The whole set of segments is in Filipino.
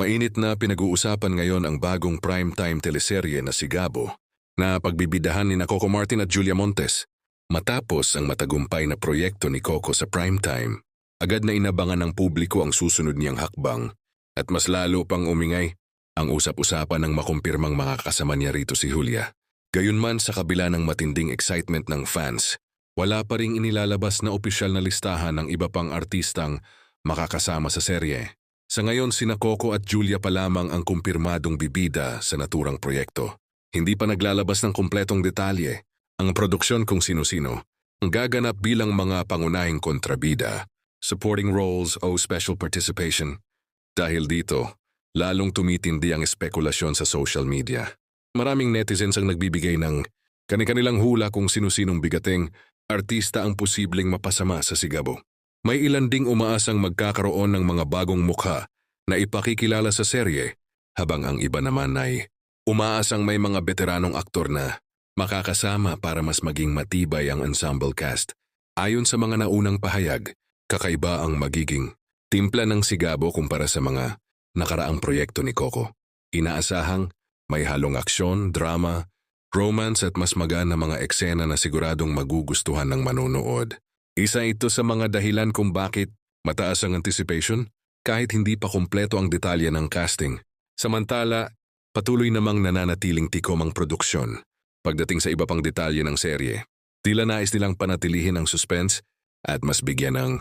Mainit na pinag-uusapan ngayon ang bagong primetime teleserye na Sigabo na pagbibidahan ni Coco Martin at Julia Montes. Matapos ang matagumpay na proyekto ni Coco sa primetime, agad na inabangan ng publiko ang susunod niyang hakbang at mas lalo pang umingay ang usap-usapan ng makumpirmang makakasama niya rito si Julia. Gayunman sa kabila ng matinding excitement ng fans, wala pa ring inilalabas na opisyal na listahan ng iba pang artistang makakasama sa serye. Sa ngayon, sina Coco at Julia pa lamang ang kumpirmadong bibida sa naturang proyekto. Hindi pa naglalabas ng kumpletong detalye ang produksyon kung sino-sino ang gaganap bilang mga pangunahing kontrabida, supporting roles o special participation. Dahil dito, lalong tumitindi ang espekulasyon sa social media. Maraming netizens ang nagbibigay ng kani-kanilang hula kung sino-sinong bigating artista ang posibleng mapasama sa Sigabo. May ilan ding umaasang magkakaroon ng mga bagong mukha na ipakikilala sa serye, habang ang iba naman ay umaasang may mga veteranong aktor na makakasama para mas maging matibay ang ensemble cast. Ayon sa mga naunang pahayag, kakaiba ang magiging timpla ng Sigabo kumpara sa mga nakaraang proyekto ni Coco. Inaasahang may halong aksyon, drama, romance at mas magana mga eksena na siguradong magugustuhan ng manonood. Isa ito sa mga dahilan kung bakit mataas ang anticipation kahit hindi pa kumpleto ang detalye ng casting. Samantala, patuloy namang nananatiling tikom ang produksyon. Pagdating sa iba pang detalye ng serye, tila nais nilang panatilihin ang suspense at mas bigyan ng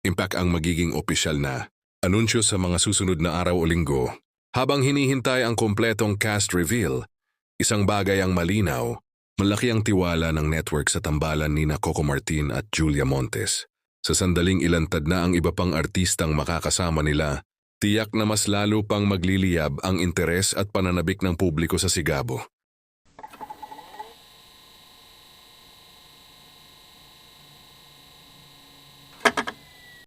impact ang magiging opisyal na anunsyo sa mga susunod na araw o linggo. Habang hinihintay ang kumpletong cast reveal, isang bagay ang malinaw. Malaki ang tiwala ng network sa tambalan ni Coco Martin at Julia Montes. Sa sandaling ilantad na ang iba pang artistang makakasama nila, tiyak na mas lalo pang magliliyab ang interes at pananabik ng publiko sa Sigabo.